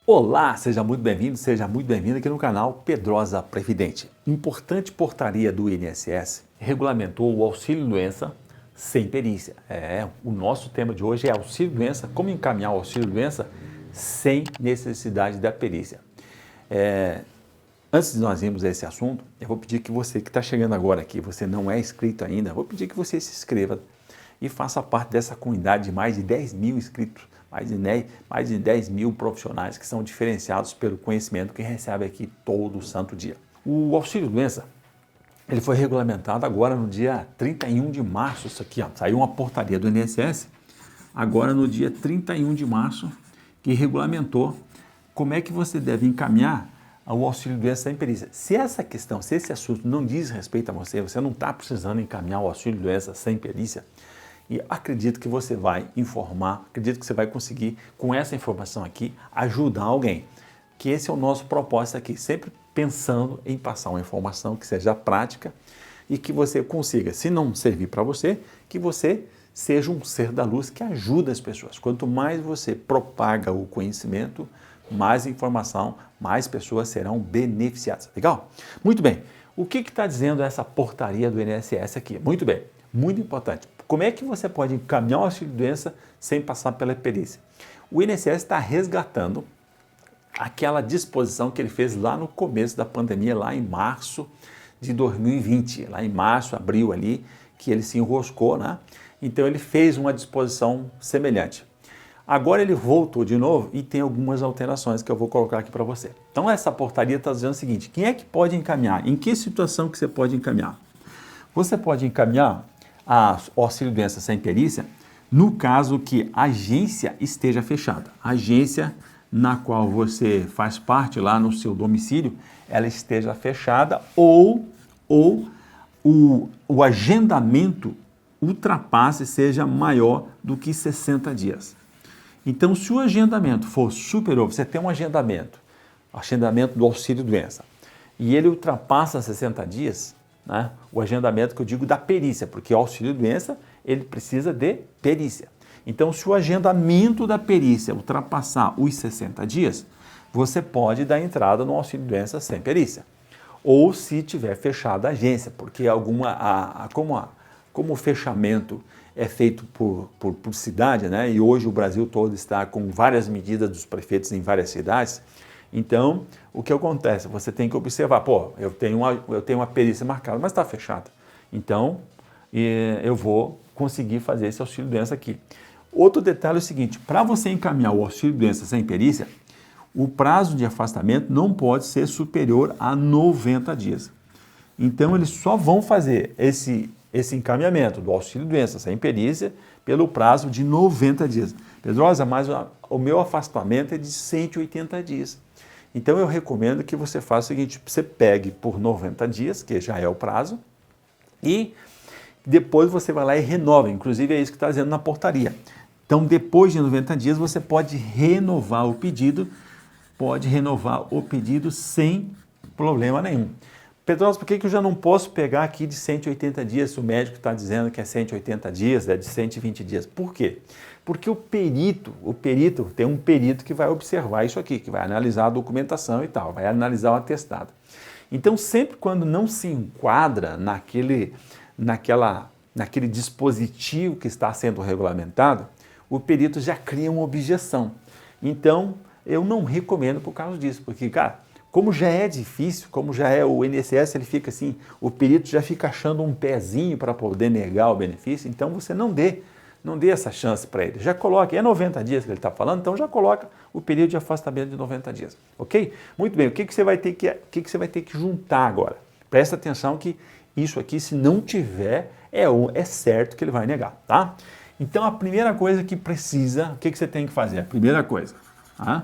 Olá, seja muito bem-vindo, seja muito bem-vinda aqui no canal Pedrosa Previdente. Importante portaria do INSS regulamentou o auxílio-doença sem perícia. O nosso tema de hoje é auxílio-doença, como encaminhar o auxílio-doença sem necessidade da perícia. Antes de nós irmos a esse assunto, eu vou pedir que você que está chegando agora aqui, você não é inscrito ainda, vou pedir que você se inscreva e faça parte dessa comunidade de mais de 10 mil inscritos, mais de 10 mil profissionais que são diferenciados pelo conhecimento que recebem aqui todo santo dia. O auxílio-doença, ele foi regulamentado agora no dia 31 de março, isso aqui, saiu uma portaria do INSS, agora no dia 31 de março, que regulamentou como é que você deve encaminhar o auxílio-doença sem perícia. Se essa questão, se esse assunto não diz respeito a você, você não está precisando encaminhar o auxílio-doença sem perícia, e acredito que você vai informar, acredito que você vai conseguir, com essa informação aqui, ajudar alguém. Que esse é o nosso propósito aqui, sempre pensando em passar uma informação que seja prática e que você consiga, se não servir para você, que você seja um ser da luz que ajuda as pessoas. Quanto mais você propaga o conhecimento, mais informação, mais pessoas serão beneficiadas. Legal? Muito bem. O que está dizendo essa portaria do INSS aqui? Muito bem, muito importante. Como é que você pode encaminhar o auxílio-doença sem passar pela perícia? O INSS está resgatando aquela disposição que ele fez lá no começo da pandemia, lá em março de 2020, lá em março, abril ali, que ele se enroscou, né? Então ele fez uma disposição semelhante. Agora ele voltou de novo e tem algumas alterações que eu vou colocar aqui para você. Então essa portaria está dizendo o seguinte, quem é que pode encaminhar? Em que situação que você pode encaminhar? Você pode encaminhar a auxílio-doença sem perícia no caso que a agência esteja fechada. A agência na qual você faz parte lá no seu domicílio, ela esteja fechada ou o agendamento ultrapasse, seja maior do que 60 dias. Então, se o agendamento for superior, você tem um agendamento do auxílio-doença, e ele ultrapassa 60 dias, né? O agendamento que eu digo da perícia, porque o auxílio-doença, ele precisa de perícia. Então, se o agendamento da perícia ultrapassar os 60 dias, você pode dar entrada no auxílio-doença sem perícia. Ou se tiver fechada a agência, porque como o fechamento é feito por cidade, né? E hoje o Brasil todo está com várias medidas dos prefeitos em várias cidades. Então, o que acontece? Você tem que observar, eu tenho uma perícia marcada, mas está fechada. Então, eu vou conseguir fazer esse auxílio-doença aqui. Outro detalhe é o seguinte, para você encaminhar o auxílio-doença sem perícia, o prazo de afastamento não pode ser superior a 90 dias. Então, eles só vão fazer esse encaminhamento do auxílio-doença sem perícia pelo prazo de 90 dias. Pedrosa, mas o meu afastamento é de 180 dias. Então, eu recomendo que você faça o seguinte, você pegue por 90 dias, que já é o prazo, e depois você vai lá e renova. Inclusive, é isso que está dizendo na portaria. Então, depois de 90 dias, você pode renovar o pedido sem problema nenhum. Pedrosa, por que eu já não posso pegar aqui de 180 dias se o médico está dizendo que é 180 dias, é de 120 dias? Por quê? Porque tem um perito que vai observar isso aqui, que vai analisar a documentação e tal, vai analisar o atestado. Então, sempre quando não se enquadra naquele dispositivo que está sendo regulamentado, o perito já cria uma objeção. Então, eu não recomendo por causa disso, porque, cara, como já é difícil, como já é o INSS, ele fica assim, o perito já fica achando um pezinho para poder negar o benefício, então você não dê essa chance para ele. Já coloque, é 90 dias que ele está falando, então já coloca o período de afastamento de 90 dias, ok? Muito bem, o que você vai ter que juntar agora? Presta atenção que isso aqui, se não tiver, é certo que ele vai negar, tá? Então, a primeira coisa que precisa, o que você tem que fazer? A primeira coisa,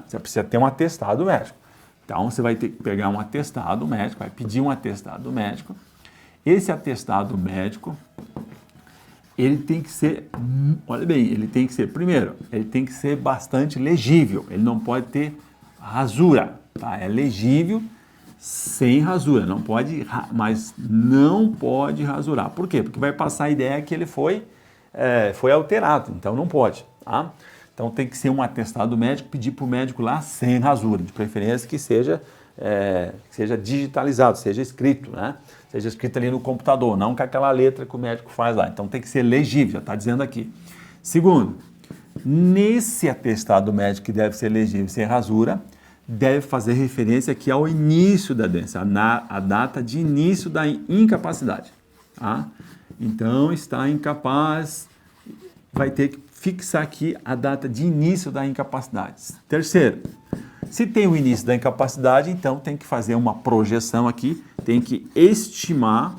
você precisa ter um atestado médico. Então, você vai ter que pegar um atestado médico, vai pedir um atestado médico. Esse atestado médico, ele tem que ser, olha bem, ele tem que ser bastante legível, ele não pode ter rasura, tá? É legível sem rasura, mas não pode rasurar. Por quê? Porque vai passar a ideia que ele foi alterado, então não pode, tá? Então tem que ser um atestado médico, pedir para o médico lá sem rasura, de preferência que seja digitalizado, seja escrito, né? Seja escrito ali no computador, não com aquela letra que o médico faz lá. Então tem que ser legível, já está dizendo aqui. Segundo, nesse atestado médico que deve ser legível sem rasura, deve fazer referência aqui ao início da doença, a data de início da incapacidade. Tá? Então, está incapaz, vai ter que fixar aqui a data de início da incapacidade. Terceiro, se tem o início da incapacidade, então tem que fazer uma projeção aqui, tem que estimar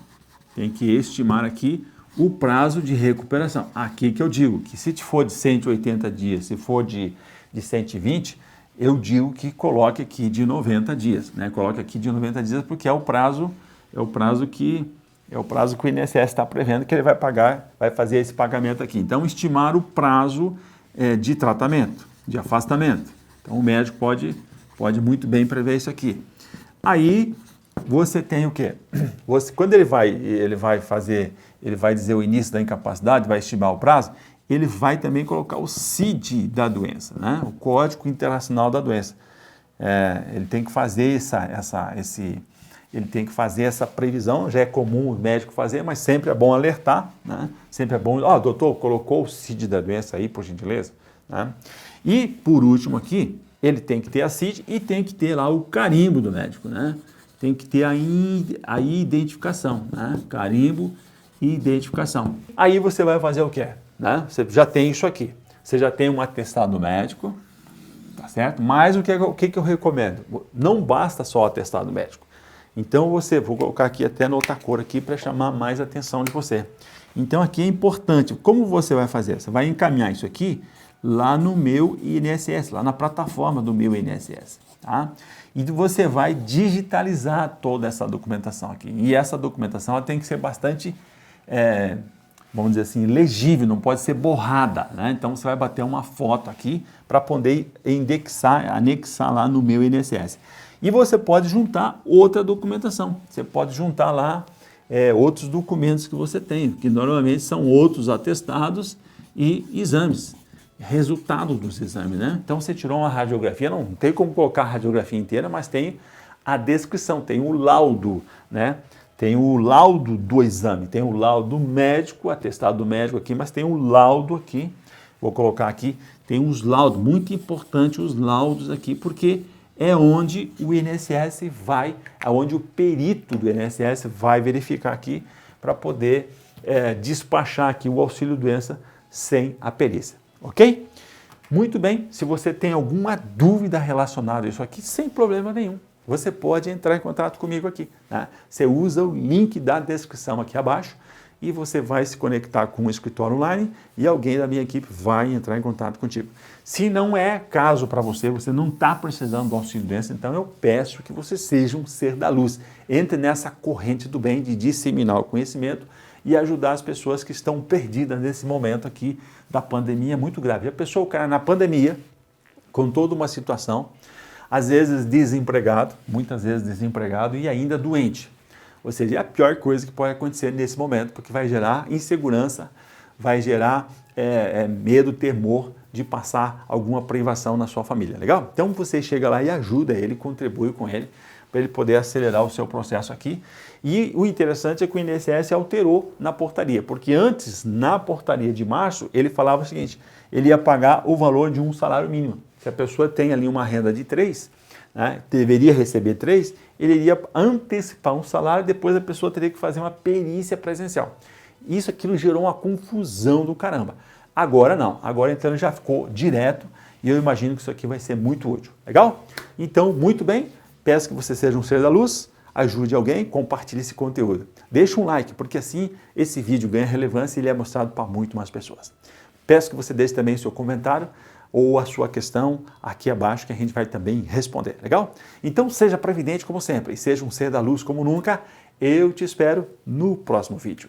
aqui o prazo de recuperação. Aqui que eu digo que se for de 180 dias, se for de 120, eu digo que coloque aqui de 90 dias, né? Coloque aqui de 90 dias porque é o prazo que o INSS está prevendo que ele vai pagar, vai fazer esse pagamento aqui. Então, estimar o prazo de tratamento, de afastamento. Então, o médico pode muito bem prever isso aqui. Aí, você tem o quê? Quando ele vai dizer o início da incapacidade, vai estimar o prazo, ele vai também colocar o CID da doença, né? O Código Internacional da Doença. Ele tem que fazer essa previsão, já é comum o médico fazer, mas sempre é bom alertar, né? Sempre é bom, doutor, colocou o CID da doença aí, por gentileza, né? E, por último aqui, ele tem que ter a CID e tem que ter lá o carimbo do médico, né? Tem que ter a identificação, né? Carimbo e identificação. Aí você vai fazer o quê? Né? Você já tem isso aqui. Você já tem um atestado médico, tá certo? Mas o que eu recomendo? Não basta só o atestado médico. Então vou colocar aqui até na outra cor aqui para chamar mais a atenção de você. Então aqui é importante. Como você vai fazer? Você vai encaminhar isso aqui lá no meu INSS, lá na plataforma do meu INSS, tá? E você vai digitalizar toda essa documentação aqui. E essa documentação ela tem que ser bastante, vamos dizer assim, legível, não pode ser borrada, né? Então você vai bater uma foto aqui para poder anexar lá no meu INSS. E você pode juntar outra documentação. Você pode juntar lá outros documentos que você tem, que normalmente são outros atestados e exames. Resultado dos exames, né? Então você tirou uma radiografia, não tem como colocar a radiografia inteira, mas tem a descrição, tem o laudo, né? Tem o laudo do exame, tem o laudo médico, atestado do médico aqui, mas tem o laudo aqui, vou colocar aqui, tem os laudos, muito importante os laudos aqui, porque é onde o INSS vai, onde o perito do INSS vai verificar aqui para poder despachar aqui o auxílio-doença sem a perícia. Ok? Muito bem, se você tem alguma dúvida relacionada a isso aqui, sem problema nenhum, você pode entrar em contato comigo aqui. Né? Você usa o link da descrição aqui abaixo e você vai se conectar com o escritório online e alguém da minha equipe vai entrar em contato contigo. Se não é caso para você, você não está precisando do auxílio-doença, então eu peço que você seja um ser da luz. Entre nessa corrente do bem de disseminar o conhecimento e ajudar as pessoas que estão perdidas nesse momento aqui da pandemia muito grave. A pessoa, o cara na pandemia, com toda uma situação, às vezes desempregado, muitas vezes desempregado e ainda doente. Ou seja, é a pior coisa que pode acontecer nesse momento, porque vai gerar insegurança, vai gerar medo, temor de passar alguma privação na sua família. Legal? Então você chega lá e ajuda ele, contribui com ele, para ele poder acelerar o seu processo aqui. E o interessante é que o INSS alterou na portaria, porque antes, na portaria de março, ele falava o seguinte, ele ia pagar o valor de um salário mínimo. Se a pessoa tem ali uma renda de 3, né, deveria receber 3, ele iria antecipar um salário, depois a pessoa teria que fazer uma perícia presencial. Aquilo gerou uma confusão do caramba. Agora não, agora então já ficou direto e eu imagino que isso aqui vai ser muito útil. Legal? Então, muito bem. Peço que você seja um ser da luz, ajude alguém, compartilhe esse conteúdo. Deixe um like, porque assim esse vídeo ganha relevância e ele é mostrado para muito mais pessoas. Peço que você deixe também o seu comentário ou a sua questão aqui abaixo, que a gente vai também responder, legal? Então seja previdente como sempre e seja um ser da luz como nunca. Eu te espero no próximo vídeo.